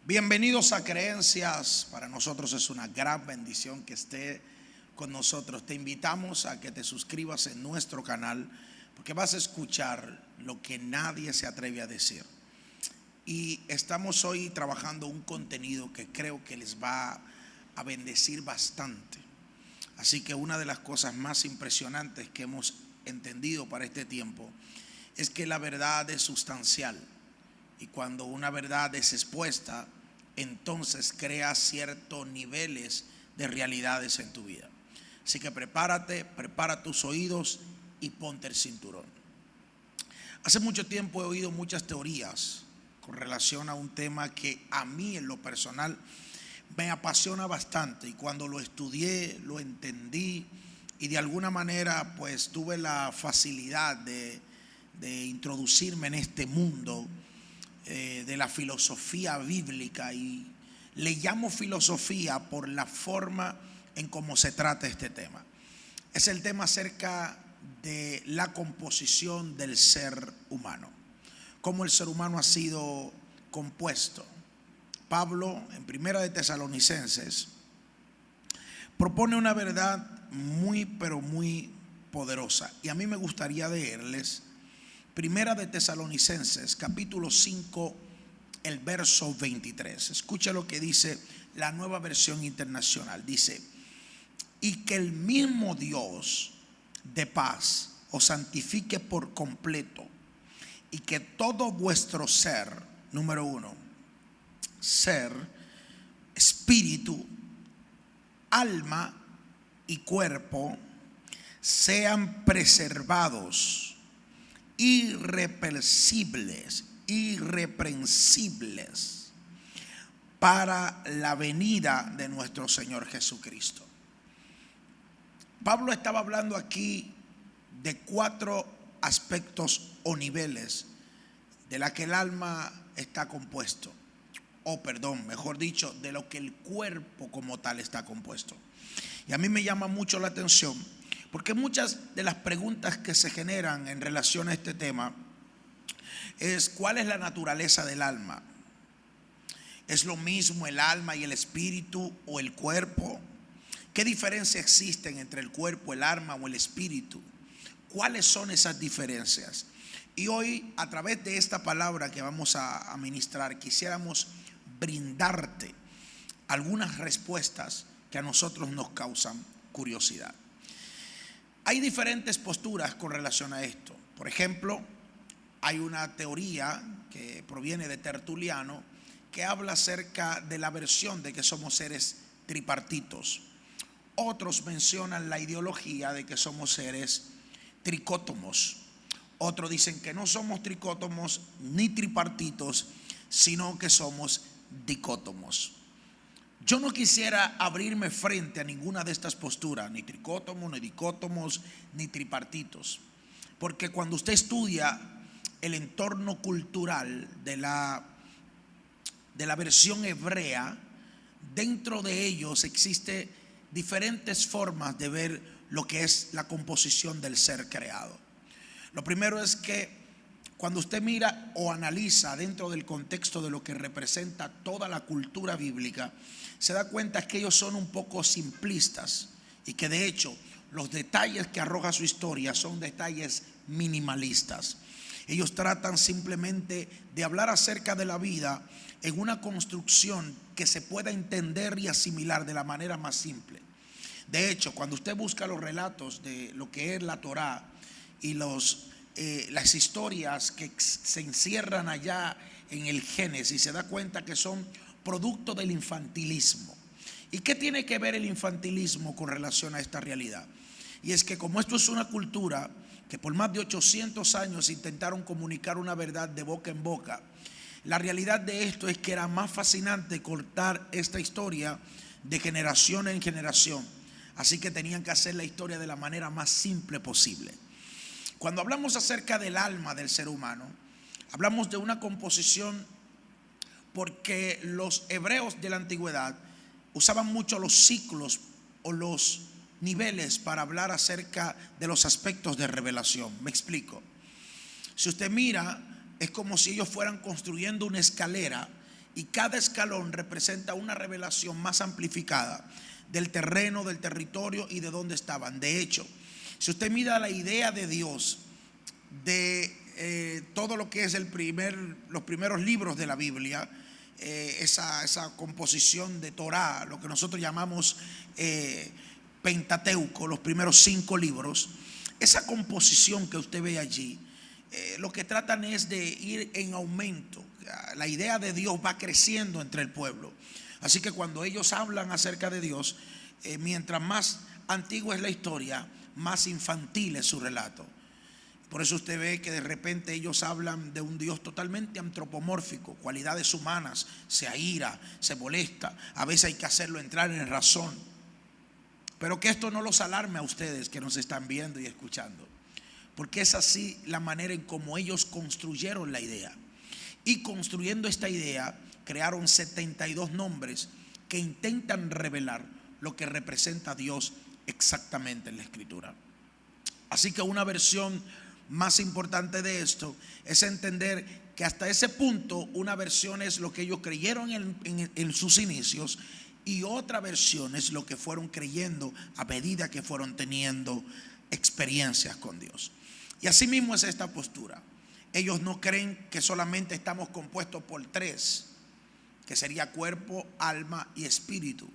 Bienvenidos a Creencias. Para nosotros es una gran bendición que esté con nosotros. Te invitamos a que te suscribas en nuestro canal porque vas a escuchar lo que nadie se atreve a decir. Y estamos hoy trabajando un contenido que creo que les va a bendecir bastante. Así que una de las cosas más impresionantes que hemos entendido para este tiempo es que la verdad es sustancial. Y cuando una verdad es expuesta, entonces crea ciertos niveles de realidades en tu vida. Así que prepárate, prepara tus oídos y ponte el cinturón. Hace mucho tiempo he oído muchas teorías con relación a un tema que a mí en lo personal me apasiona bastante. Y cuando lo estudié, lo entendí y de alguna manera pues tuve la facilidad de introducirme en este mundo de la filosofía bíblica, y le llamo filosofía por la forma en cómo se trata este tema. Es el tema acerca de la composición del ser humano, cómo el ser humano ha sido compuesto. Pablo en Primera de Tesalonicenses propone una verdad muy pero muy poderosa, y a mí me gustaría leerles Primera de Tesalonicenses, capítulo 5, el verso 23. Escucha lo que dice la Nueva Versión Internacional. Dice: y que el mismo Dios de paz os santifique por completo, y que todo vuestro ser, número uno, ser, espíritu, alma y cuerpo, sean preservados irreprensibles para la venida de nuestro Señor Jesucristo. Pablo estaba hablando aquí de 4 aspectos o niveles de la que el alma está compuesto, mejor dicho, de lo que el cuerpo como tal está compuesto. Y a mí me llama mucho la atención, porque muchas de las preguntas que se generan en relación a este tema es: ¿cuál es la naturaleza del alma? ¿Es lo mismo el alma y el espíritu o el cuerpo? ¿Qué diferencia existen entre el cuerpo, el alma o el espíritu? ¿Cuáles son esas diferencias? Y hoy, a través de esta palabra que vamos a ministrar, quisiéramos brindarte algunas respuestas que a nosotros nos causan curiosidad. Hay diferentes posturas con relación a esto. Por ejemplo, hay una teoría que proviene de Tertuliano que habla acerca de la versión de que somos seres tripartitos. Otros mencionan la ideología de que somos seres tricótomos. Otros dicen que no somos tricótomos ni tripartitos, sino que somos dicótomos. Yo no quisiera abrirme frente a ninguna de estas posturas, ni tricótomos, ni dicótomos, ni tripartitos, porque cuando usted estudia el entorno cultural de la versión hebrea, dentro de ellos existe diferentes formas de ver lo que es la composición del ser creado. Lo primero es que cuando usted mira o analiza dentro del contexto de lo que representa toda la cultura bíblica, se da cuenta que ellos son un poco simplistas, y que de hecho los detalles que arroja su historia son detalles minimalistas. Ellos tratan simplemente de hablar acerca de la vida en una construcción que se pueda entender y asimilar de la manera más simple. De hecho, cuando usted busca los relatos de lo que es la Torá y las historias que se encierran allá en el Génesis, se da cuenta que son producto del infantilismo. ¿Y qué tiene que ver el infantilismo con relación a esta realidad? Y es que como esto es una cultura que por más de 800 años intentaron comunicar una verdad de boca en boca, la realidad de esto es que era más fascinante contar esta historia de generación en generación. Así que tenían que hacer la historia de la manera más simple posible. Cuando hablamos acerca del alma del ser humano, hablamos de una composición porque los hebreos de la antigüedad usaban mucho los ciclos o los niveles para hablar acerca de los aspectos de revelación. Me explico. Si usted mira, es como si ellos fueran construyendo una escalera y cada escalón representa una revelación más amplificada del terreno, del territorio y de dónde estaban. De hecho, si usted mira la idea de Dios de todo lo que es los primeros libros de la Biblia, esa composición de Torá, lo que nosotros llamamos Pentateuco, los primeros 5 libros, esa composición que usted ve allí, lo que tratan es de ir en aumento. La idea de Dios va creciendo entre el pueblo. Así que cuando ellos hablan acerca de Dios, mientras más antigua es la historia, más infantil es su relato. Por eso usted ve que de repente ellos hablan de un Dios totalmente antropomórfico, cualidades humanas, se aira, se molesta, a veces hay que hacerlo entrar en razón. Pero que esto no los alarme a ustedes que nos están viendo y escuchando, porque es así la manera en cómo ellos construyeron la idea. Y construyendo esta idea, crearon 72 nombres que intentan revelar lo que representa a Dios exactamente en la Escritura. Así que una versión más importante de esto es entender que hasta ese punto una versión es lo que ellos creyeron en sus inicios, y otra versión es lo que fueron creyendo a medida que fueron teniendo experiencias con Dios. Y así mismo es esta postura. Ellos no creen que solamente estamos compuestos por 3, que sería cuerpo, alma y espíritu.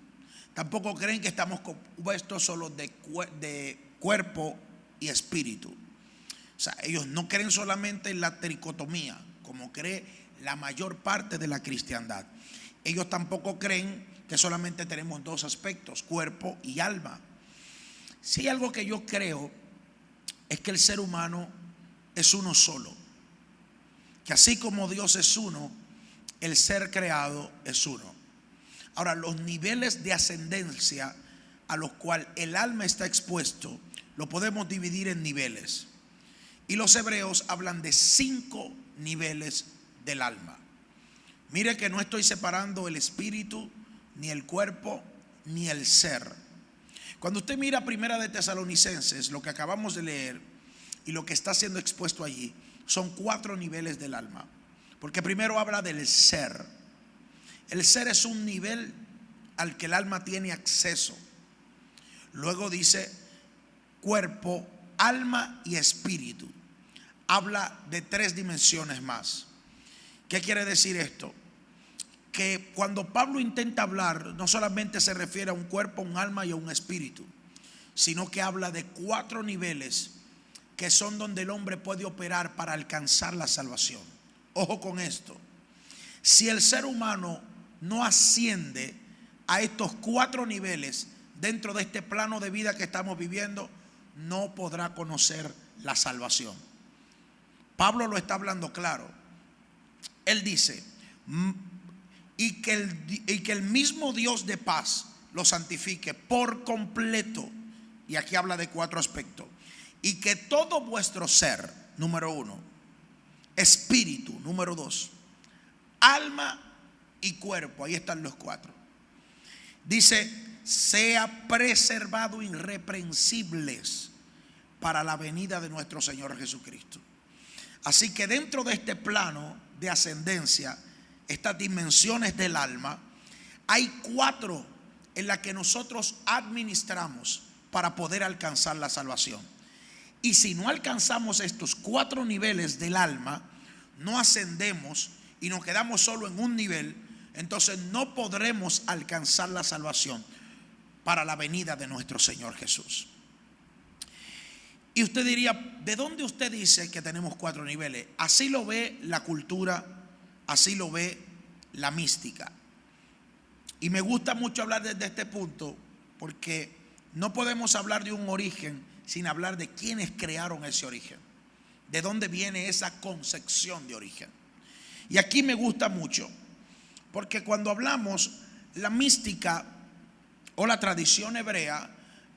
Tampoco creen que estamos compuestos solo de cuerpo y espíritu. O sea, ellos no creen solamente en la tricotomía, como cree la mayor parte de la cristiandad. Ellos tampoco creen que solamente tenemos 2 aspectos, cuerpo y alma. Si hay algo que yo creo, es que el ser humano es uno solo. Que así como Dios es uno, el ser creado es uno. Ahora, los niveles de ascendencia a los cuales el alma está expuesto, lo podemos dividir en niveles. Y los hebreos hablan de 5 niveles del alma. Mire que no estoy separando el espíritu, ni el cuerpo, ni el ser. Cuando usted mira Primera de Tesalonicenses, lo que acabamos de leer y lo que está siendo expuesto allí, son 4 niveles del alma. Porque primero habla del ser. El ser es un nivel al que el alma tiene acceso. Luego dice cuerpo, alma y espíritu. Habla de 3 dimensiones más. ¿Qué quiere decir esto? Que cuando Pablo intenta hablar, no solamente se refiere a un cuerpo, un alma y a un espíritu, sino que habla de 4 niveles que son donde el hombre puede operar para alcanzar la salvación. Ojo con esto: si el ser humano no asciende a estos 4 niveles dentro de este plano de vida que estamos viviendo, no podrá conocer la salvación. Pablo lo está hablando claro. Él dice: y que el mismo Dios de paz lo santifique por completo. Y aquí habla de 4 aspectos. Y que todo vuestro ser, número 1, espíritu, número 2, alma y cuerpo, ahí están los 4. Dice: sea preservado irreprensibles para la venida de nuestro Señor Jesucristo. Así que dentro de este plano de ascendencia, estas dimensiones del alma, hay 4 en las que nosotros administramos para poder alcanzar la salvación. Y si no alcanzamos estos 4 niveles del alma, no ascendemos y nos quedamos solo en un nivel, entonces no podremos alcanzar la salvación para la venida de nuestro Señor Jesús. Y usted diría: ¿de dónde usted dice que tenemos 4 niveles? Así lo ve la cultura, así lo ve la mística. Y me gusta mucho hablar desde este punto, porque no podemos hablar de un origen sin hablar de quiénes crearon ese origen, de dónde viene esa concepción de origen. Y aquí me gusta mucho, porque cuando hablamos, la mística o la tradición hebrea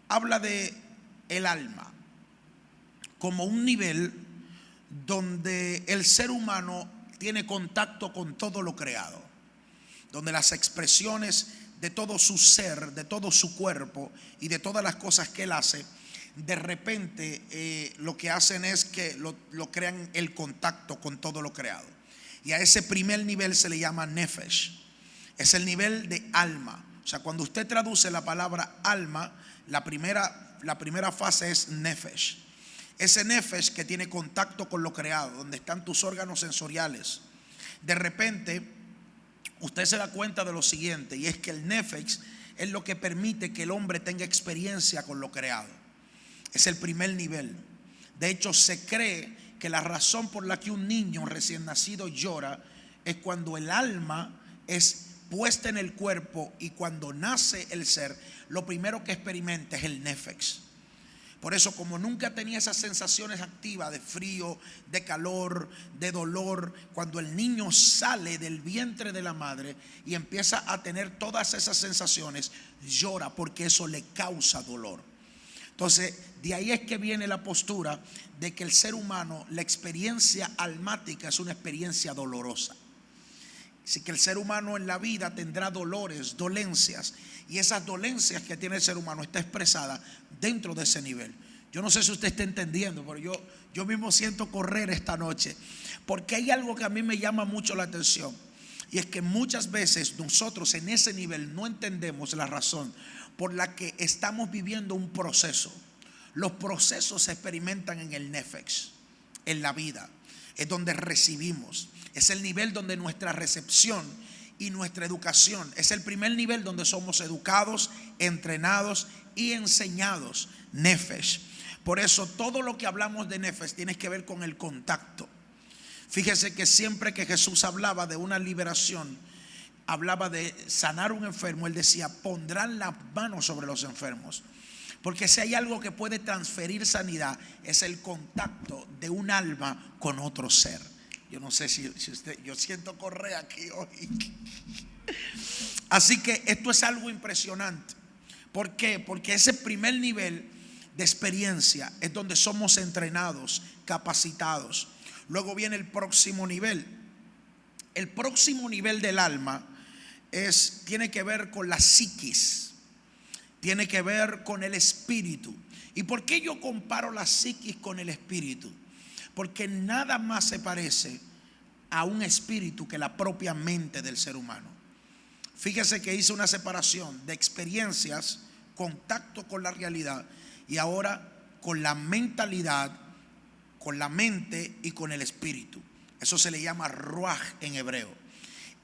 habla de el alma como un nivel donde el ser humano tiene contacto con todo lo creado, donde las expresiones de todo su ser, de todo su cuerpo y de todas las cosas que él hace, de repente lo que hacen es que lo crean el contacto con todo lo creado. Y a ese primer nivel se le llama nefesh. Es el nivel de alma. O sea, cuando usted traduce la palabra alma, la primera fase es nefesh. Ese nefesh que tiene contacto con lo creado, donde están tus órganos sensoriales. De repente, usted se da cuenta de lo siguiente, y es que el nefesh es lo que permite que el hombre tenga experiencia con lo creado. Es el primer nivel. De hecho, se cree que la razón por la que un niño recién nacido llora es cuando el alma es puesta en el cuerpo, y cuando nace el ser, lo primero que experimenta es el nefesh. Por eso, como nunca tenía esas sensaciones activas de frío, de calor, de dolor, cuando el niño sale del vientre de la madre y empieza a tener todas esas sensaciones, llora porque eso le causa dolor. Entonces, de ahí es que viene la postura de que el ser humano, la experiencia almática es una experiencia dolorosa. Así que el ser humano en la vida tendrá dolores, dolencias, y esas dolencias que tiene el ser humano está expresada dentro de ese nivel. Yo no sé si usted está entendiendo, pero yo mismo siento correr esta noche, porque hay algo que a mí me llama mucho la atención, y es que muchas veces nosotros en ese nivel no entendemos la razón por la que estamos viviendo un proceso. Los procesos se experimentan en el nefesh, en la vida, es donde recibimos. Es el nivel donde nuestra recepción y nuestra educación, es el primer nivel donde somos educados, entrenados y enseñados. Nefesh. Por eso todo lo que hablamos de nefesh tiene que ver con el contacto. Fíjese que siempre que Jesús hablaba de una liberación, hablaba de sanar un enfermo, él decía: pondrán las manos sobre los enfermos. Porque si hay algo que puede transferir sanidad, es el contacto de un alma con otro ser. Yo no sé si usted, yo siento correr aquí hoy. Así que esto es algo impresionante. ¿Por qué? Porque ese primer nivel de experiencia es donde somos entrenados, capacitados. Luego viene el próximo nivel. El próximo nivel del alma tiene que ver con la psiquis, tiene que ver con el espíritu. ¿Y por qué yo comparo la psiquis con el espíritu? Porque nada más se parece a un espíritu que la propia mente del ser humano. Fíjese que hice una separación de experiencias, contacto con la realidad, y ahora con la mentalidad, con la mente y con el espíritu. Eso se le llama ruaj en hebreo.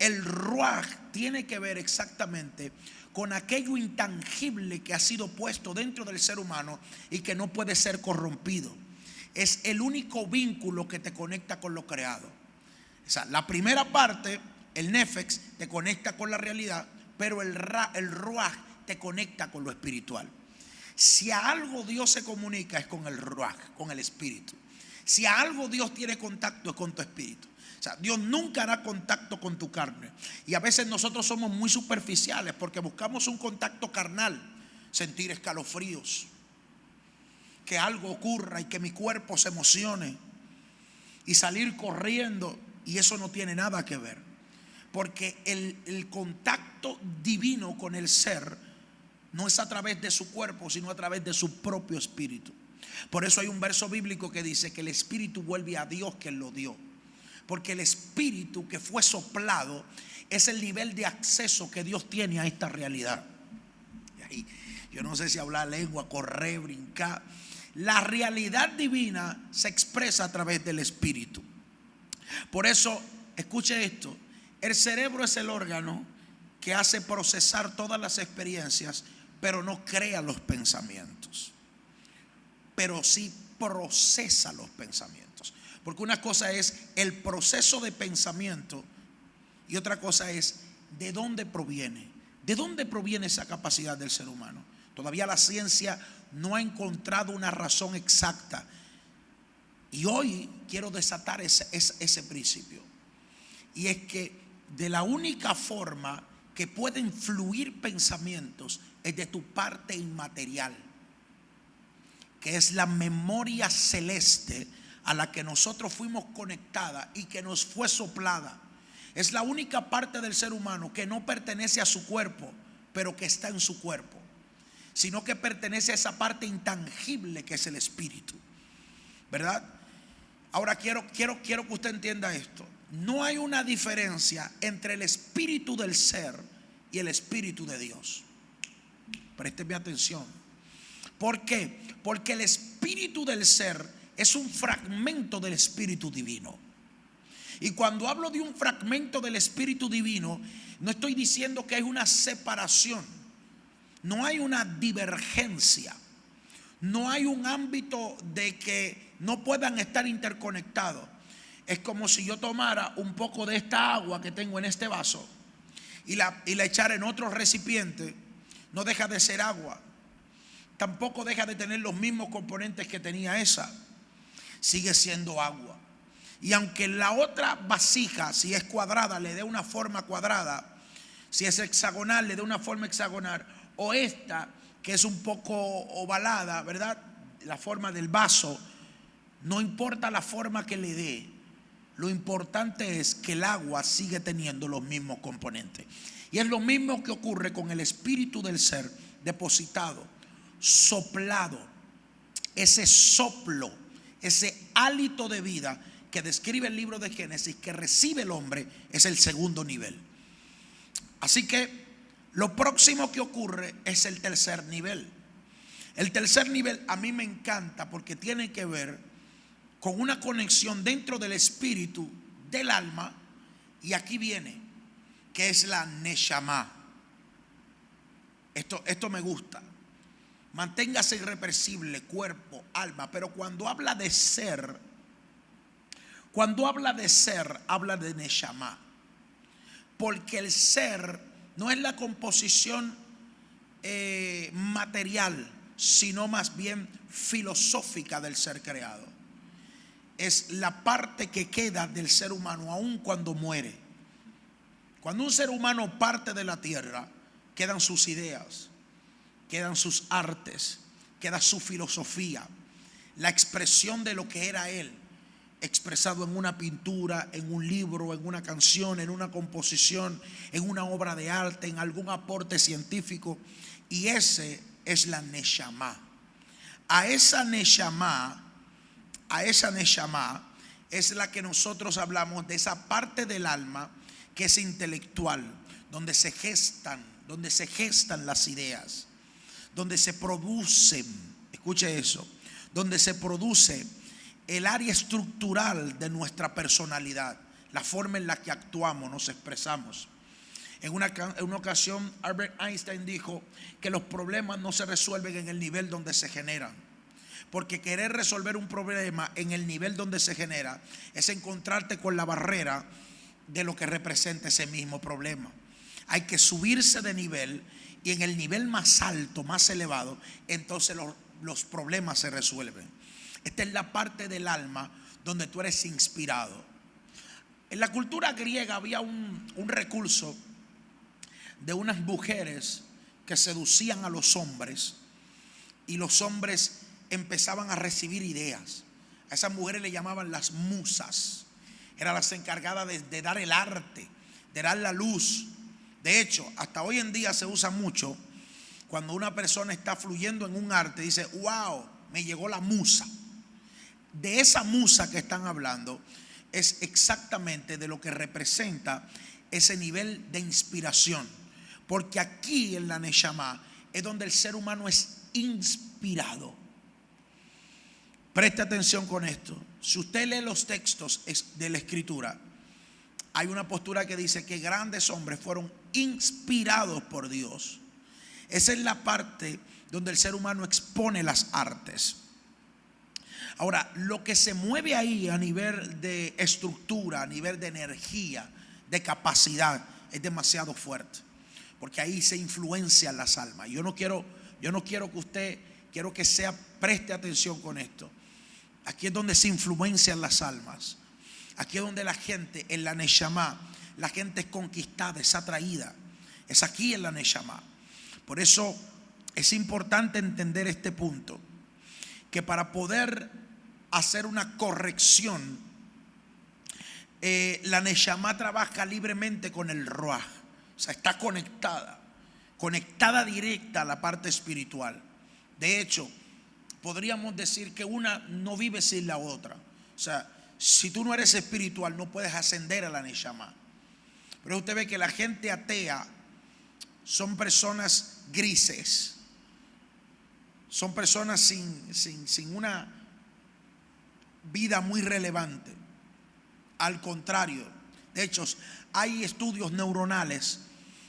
El ruaj tiene que ver exactamente con aquello intangible que ha sido puesto dentro del ser humano y que no puede ser corrompido. Es el único vínculo que te conecta con lo creado. O sea, la primera parte, el nefesh, te conecta con la realidad, pero el ruaj te conecta con lo espiritual. Si a algo Dios se comunica es con el ruaj, con el espíritu. Si a algo Dios tiene contacto es con tu espíritu. O sea, Dios nunca hará contacto con tu carne. Y a veces nosotros somos muy superficiales porque buscamos un contacto carnal, sentir escalofríos, que algo ocurra y que mi cuerpo se emocione y salir corriendo, y eso no tiene nada que ver, porque el contacto divino con el ser no es a través de su cuerpo, sino a través de su propio espíritu. Por eso hay un verso bíblico que dice que el espíritu vuelve a Dios que lo dio, porque el espíritu que fue soplado es el nivel de acceso que Dios tiene a esta realidad. Y ahí, yo no sé si hablar lengua, correr, brincar. La realidad divina se expresa a través del espíritu. Por eso, escuche esto: el cerebro es el órgano que hace procesar todas las experiencias, pero no crea los pensamientos, pero sí procesa los pensamientos. Porque una cosa es el proceso de pensamiento y otra cosa es de dónde proviene. ¿De dónde proviene esa capacidad del ser humano? Todavía la ciencia no ha encontrado una razón exacta. Y hoy quiero desatar ese principio. Y es que de la única forma que pueden fluir pensamientos es de tu parte inmaterial, que es la memoria celeste a la que nosotros fuimos conectadas y que nos fue soplada. Es la única parte del ser humano que no pertenece a su cuerpo, pero que está en su cuerpo, sino que pertenece a esa parte intangible que es el espíritu, ¿verdad? Ahora quiero que usted entienda esto. no hay una diferencia entre el espíritu del ser y el espíritu de Dios. Présteme atención. ¿Por qué? Porque el espíritu del ser es un fragmento del espíritu divino. Y cuando hablo de un fragmento del espíritu divino, no estoy diciendo que hay una separación, no hay una divergencia, no hay un ámbito de que no puedan estar interconectados. Es como si yo tomara un poco de esta agua que tengo en este vaso y la echara en otro recipiente. No deja de ser agua, tampoco deja de tener los mismos componentes que tenía esa, sigue siendo agua. Y aunque la otra vasija, si es cuadrada, le dé una forma cuadrada, si es hexagonal, le dé una forma hexagonal, o esta, que es un poco ovalada, ¿verdad? La forma del vaso, no importa la forma que le dé, lo importante es que el agua sigue teniendo los mismos componentes. Y es lo mismo que ocurre con el espíritu del ser depositado, soplado, ese soplo, ese hálito de vida que describe el libro de Génesis, que recibe el hombre, es el segundo nivel. Así que lo próximo que ocurre es el tercer nivel. El tercer nivel a mí me encanta porque tiene que ver con una conexión dentro del espíritu, del alma, y aquí viene, que es la Neshama. Esto me gusta. Manténgase irrepresible, cuerpo, alma. Pero cuando habla de ser, habla de Neshama. Porque el ser no es la composición material, sino más bien filosófica del ser creado. Es la parte que queda del ser humano aun cuando muere. Cuando un ser humano parte de la tierra, quedan sus ideas, quedan sus artes, queda su filosofía, la expresión de lo que era él, expresado en una pintura, en un libro, en una canción, en una composición, en una obra de arte, en algún aporte científico. Y ese es la Neshama. A esa Neshama es la que nosotros hablamos, de esa parte del alma que es intelectual, donde se gestan las ideas, donde se producen, escuche eso, donde se produce el área estructural de nuestra personalidad, la forma en la que actuamos, nos expresamos. En una ocasión, Albert Einstein dijo que los problemas no se resuelven en el nivel donde se generan, porque querer resolver un problema en el nivel donde se genera es encontrarte con la barrera de lo que representa ese mismo problema. Hay que subirse de nivel, y en el nivel más alto, más elevado, entonces los problemas se resuelven. Esta es la parte del alma donde tú eres inspirado. En la cultura griega había un recurso de unas mujeres que seducían a los hombres, y los hombres empezaban a recibir ideas. A esas mujeres le llamaban las musas. Eran las encargadas de dar el arte, de dar la luz. De hecho, hasta hoy en día se usa mucho cuando una persona está fluyendo en un arte, dice: wow, me llegó la musa. De esa musa que están hablando es exactamente de lo que representa ese nivel de inspiración. Porque aquí en la Neshama es donde el ser humano es inspirado. Preste atención con esto. Si usted lee los textos de la Escritura, hay una postura que dice que grandes hombres fueron inspirados por Dios. Esa es la parte donde el ser humano expone las artes. Ahora, lo que se mueve ahí a nivel de estructura, a nivel de energía, de capacidad, es demasiado fuerte, porque ahí se influencian las almas. Yo no quiero que usted, quiero que preste atención con esto. Aquí es donde se influencian las almas. Aquí es donde la gente, en la Neshama, la gente es conquistada, es atraída. Es aquí en la Neshama. Por eso es importante entender este punto, que para poder hacer una corrección, la Neshama trabaja libremente con el Ruach. O sea, está conectada directa a la parte espiritual. De hecho, podríamos decir que una no vive sin la otra. O sea, si tú no eres espiritual, no puedes ascender a la Neshama. Pero usted ve que la gente atea son personas grises, son personas sin una vida muy relevante. Al contrario, de hecho, hay estudios neuronales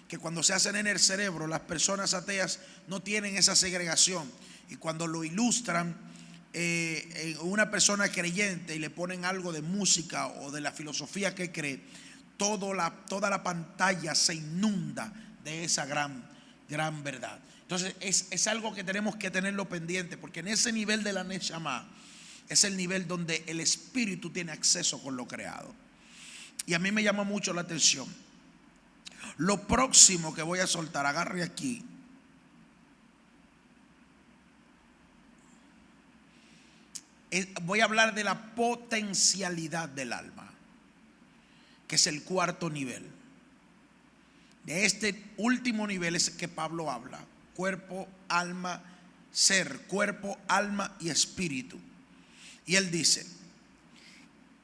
que cuando se hacen en el cerebro, las personas ateas no tienen esa segregación, y cuando lo ilustran una persona creyente y le ponen algo de música o de la filosofía que cree, toda la pantalla se inunda de esa gran verdad. Entonces es algo que tenemos que tenerlo pendiente, porque en ese nivel de la Neshama es el nivel donde el espíritu tiene acceso con lo creado. Y a mí me llama mucho la atención. Lo próximo que voy a soltar, agarre aquí, voy a hablar de la potencialidad del alma, que es el cuarto nivel. De este último nivel es que Pablo habla: cuerpo, alma, ser, cuerpo, alma y espíritu. Y él dice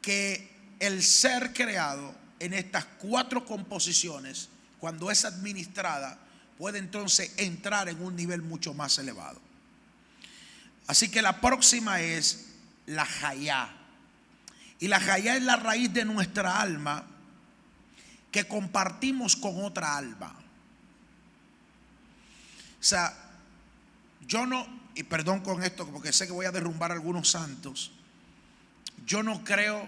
que el ser creado en estas cuatro composiciones, cuando es administrada, puede entonces entrar en un nivel mucho más elevado. Así que la próxima es la Hayá. Y la Hayá es la raíz de nuestra alma que compartimos con otra alma. O sea, yo no, y perdón con esto porque sé que voy a derrumbar a algunos santos, yo no creo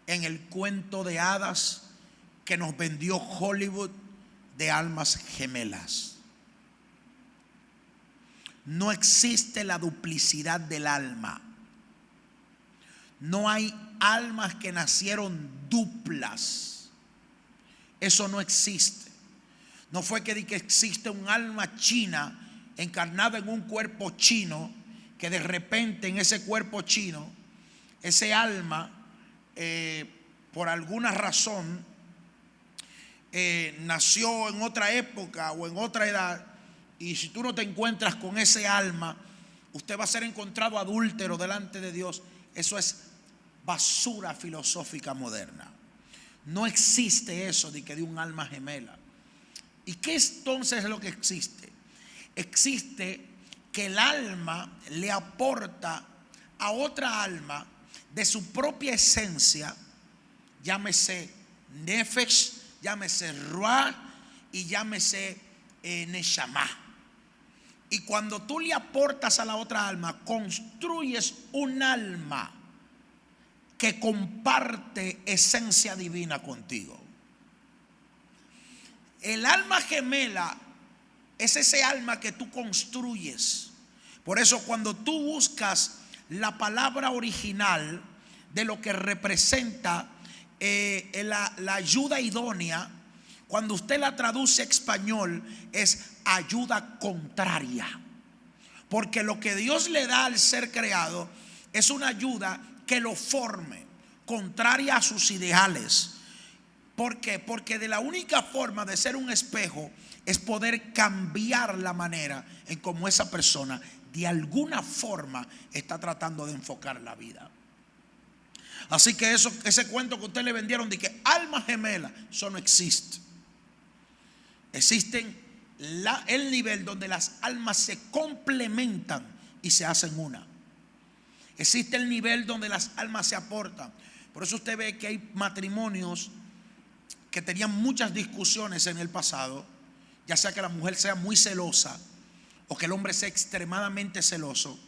en el cuento de hadas que nos vendió Hollywood de almas gemelas. No existe la duplicidad del alma. No hay almas que nacieron duplas. Eso no existe. No fue que existe un alma china encarnada en un cuerpo chino, que de repente en ese cuerpo chino, ese alma, por alguna razón, nació en otra época o en otra edad, y si tú no te encuentras con ese alma, usted va a ser encontrado adúltero delante de Dios. Eso es basura filosófica moderna. No existe eso de que de un alma gemela. ¿Y qué entonces es lo que existe? Existe que el alma le aporta a otra alma de su propia esencia, llámese Nefesh, llámese Ruach y llámese Neshama. Y cuando tú le aportas a la otra alma, construyes un alma que comparte esencia divina contigo. El alma gemela es ese alma que tú construyes. Por eso cuando tú buscas la palabra original de lo que representa la ayuda idónea, cuando usted la traduce a español, es ayuda contraria. Porque lo que Dios le da al ser creado es una ayuda que lo forme, contraria a sus ideales. ¿Por qué? Porque de la única forma de ser un espejo es poder cambiar la manera en cómo esa persona de alguna forma está tratando de enfocar la vida. Así que ese cuento que usted le vendieron de que alma gemela, eso no existe. Existen el nivel donde las almas se complementan y se hacen una. Existe el nivel donde las almas se aportan. Por eso usted ve que hay matrimonios que tenían muchas discusiones en el pasado, ya sea que la mujer sea muy celosa o que el hombre sea extremadamente celoso,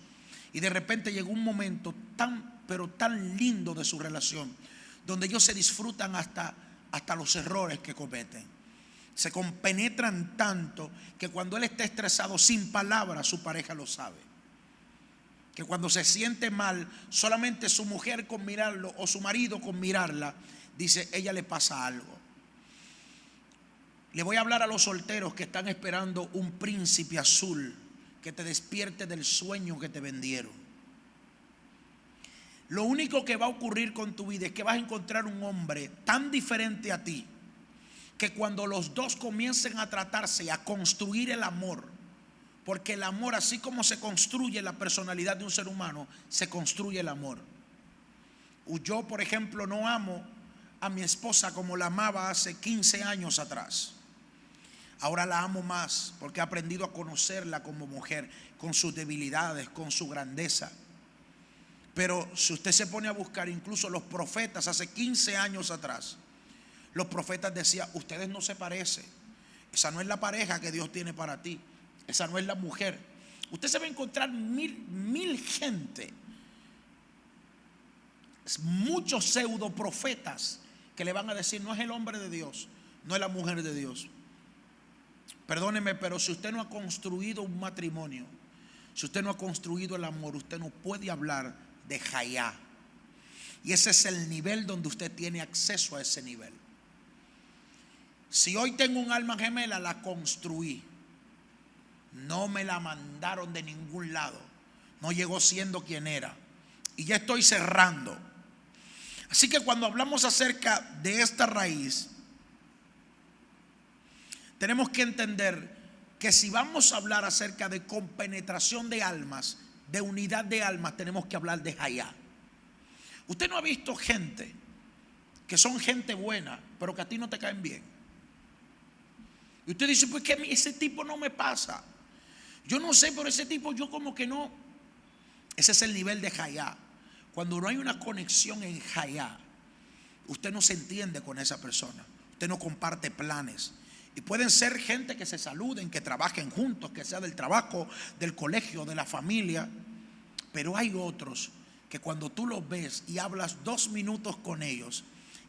y de repente llegó un momento pero tan lindo de su relación, donde ellos se disfrutan hasta los errores que cometen. Se compenetran tanto que cuando él está estresado, sin palabras, su pareja lo sabe. Que cuando se siente mal, solamente su mujer con mirarlo o su marido con mirarla, dice, ella le pasa algo. Le voy a hablar a los solteros que están esperando un príncipe azul que te despierte del sueño que te vendieron. Lo único que va a ocurrir con tu vida es que vas a encontrar un hombre tan diferente a ti, que cuando los dos comiencen a tratarse y a construir el amor, porque el amor, así como se construye la personalidad de un ser humano, se construye el amor. Yo, por ejemplo, no amo a mi esposa como la amaba hace 15 años atrás. Ahora la amo más porque he aprendido a conocerla como mujer, con sus debilidades, con su grandeza. Pero si usted se pone a buscar, incluso los profetas hace 15 años atrás, los profetas decían: ustedes no se parecen, esa no es la pareja que Dios tiene para ti, esa no es la mujer. Usted se va a encontrar mil gente, muchos pseudo profetas que le van a decir: no es el hombre de Dios, no es la mujer de Dios. Perdóneme, pero si usted no ha construido un matrimonio, si usted no ha construido el amor, usted no puede hablar de Hayá. Y ese es el nivel donde usted tiene acceso a ese nivel. Si hoy tengo un alma gemela, la construí. No me la mandaron de ningún lado. No llegó siendo quien era. Y ya estoy cerrando. Así que cuando hablamos acerca de esta raíz, tenemos que entender que si vamos a hablar acerca de compenetración de almas, de unidad de almas, tenemos que hablar de Hayá. Usted no ha visto gente que son gente buena, pero que a ti no te caen bien. Y usted dice: pues que ese tipo no me pasa. Yo no sé, pero ese tipo yo como que no. Ese es el nivel de Hayá. Cuando no hay una conexión en Hayá, usted no se entiende con esa persona. Usted no comparte planes. Y pueden ser gente que se saluden, que trabajen juntos, que sea del trabajo, del colegio, de la familia. Pero hay otros que cuando tú los ves y hablas 2 minutos con ellos,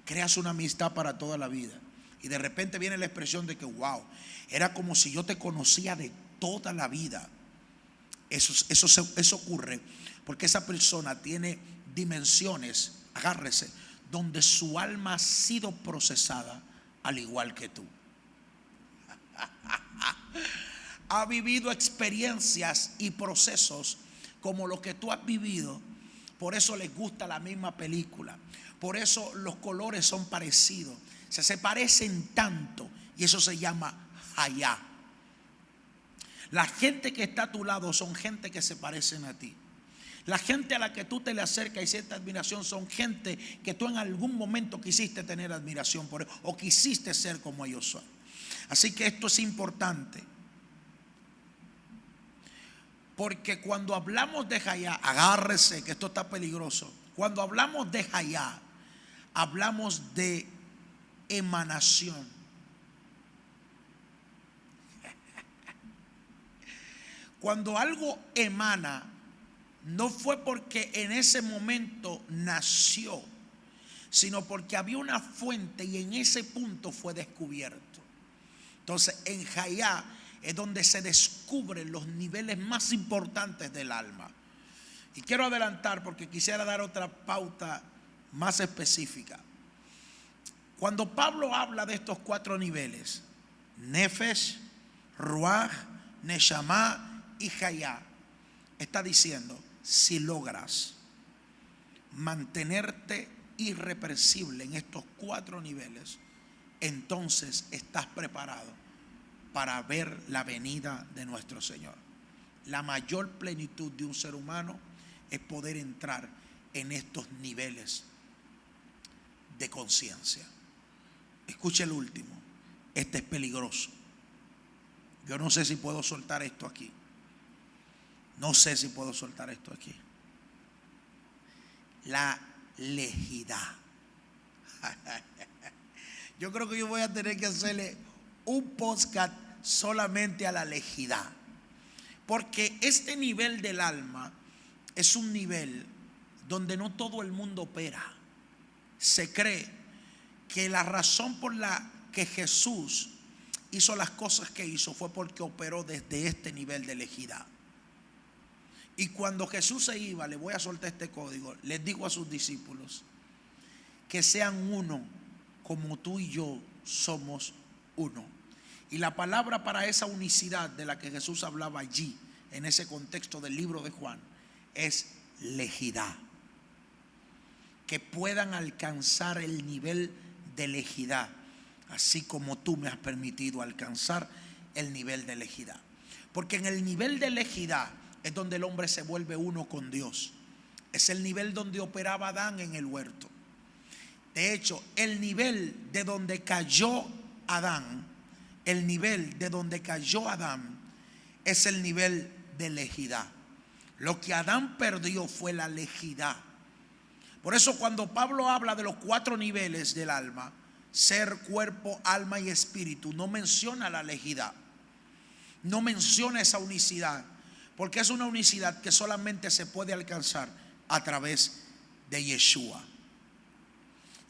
creas una amistad para toda la vida. Y de repente viene la expresión de que wow, era como si yo te conocía de toda la vida. Eso ocurre porque esa persona tiene dimensiones, agárrese, donde su alma ha sido procesada al igual que tú. Ha vivido experiencias y procesos como lo que tú has vivido. Por eso les gusta la misma película. Por eso los colores son parecidos. Se parecen tanto. Y eso se llama Hayá. La gente que está a tu lado son gente que se parecen a ti. La gente a la que tú te le acercas y sientes admiración son gente que tú en algún momento quisiste tener admiración por ellos, o quisiste ser como ellos son. Así que esto es importante. Porque cuando hablamos de Hayá, agárrese que esto está peligroso. Cuando hablamos de Hayá, hablamos de emanación. Cuando algo emana, no fue porque en ese momento nació, sino porque había una fuente y en ese punto fue descubierto. Entonces en Hayá es donde se descubren los niveles más importantes del alma. Y quiero adelantar porque quisiera dar otra pauta más específica. Cuando Pablo habla de estos 4 niveles, Nefesh, Ruach, Neshama y Hayá, está diciendo: si logras mantenerte irrepresible en estos 4 niveles, entonces estás preparado para ver la venida de nuestro Señor. La mayor plenitud de un ser humano es poder entrar en estos niveles de conciencia. Escuche el último. Este es peligroso. Yo no sé si puedo soltar esto aquí. No sé si puedo soltar esto aquí. La lejidad. Yo creo que yo voy a tener que hacerle un podcast solamente a la lejidad. Porque este nivel del alma es un nivel donde no todo el mundo opera. Se cree que la razón por la que Jesús hizo las cosas que hizo fue porque operó desde este nivel de lejidad. Y cuando Jesús se iba, le voy a soltar este código, les digo a sus discípulos que sean uno como tú y yo somos uno. Y la palabra para esa unicidad de la que Jesús hablaba allí, en ese contexto del libro de Juan, es lejidad. Que puedan alcanzar el nivel de lejidad, así como tú me has permitido alcanzar el nivel de lejidad. Porque en el nivel de lejidad es donde el hombre se vuelve uno con Dios. Es el nivel donde operaba Adán en el huerto. De hecho, el nivel de donde cayó Adán, el nivel de donde cayó Adán es el nivel de lejidad. Lo que Adán perdió fue la lejidad. Por eso cuando Pablo habla de los 4 niveles del alma, ser, cuerpo, alma y espíritu, no menciona la lejidad, no menciona esa unicidad, porque es una unicidad que solamente se puede alcanzar a través de Yeshua.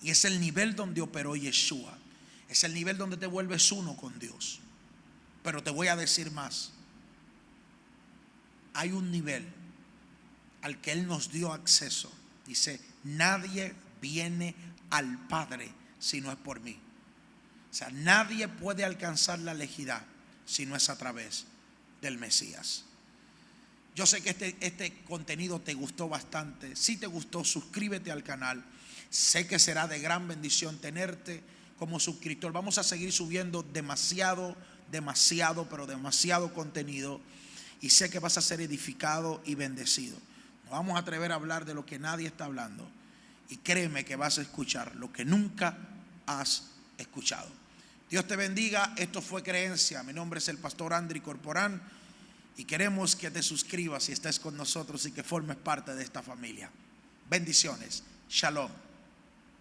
Y es el nivel donde operó Yeshua. Es el nivel donde te vuelves uno con Dios. Pero te voy a decir más. Hay un nivel al que Él nos dio acceso. Dice, nadie viene al Padre si no es por mí. O sea, nadie puede alcanzar la lejidad si no es a través del Mesías. Yo sé que este contenido te gustó bastante. Si te gustó, suscríbete al canal. Sé que será de gran bendición tenerte como suscriptor. Vamos a seguir subiendo demasiado contenido. Y sé que vas a ser edificado y bendecido. Nos vamos a atrever a hablar de lo que nadie está hablando. Y créeme que vas a escuchar lo que nunca has escuchado. Dios te bendiga. Esto fue Creencia. Mi nombre es el pastor Andri Corporán. Y queremos que te suscribas y estés con nosotros y que formes parte de esta familia. Bendiciones. Shalom.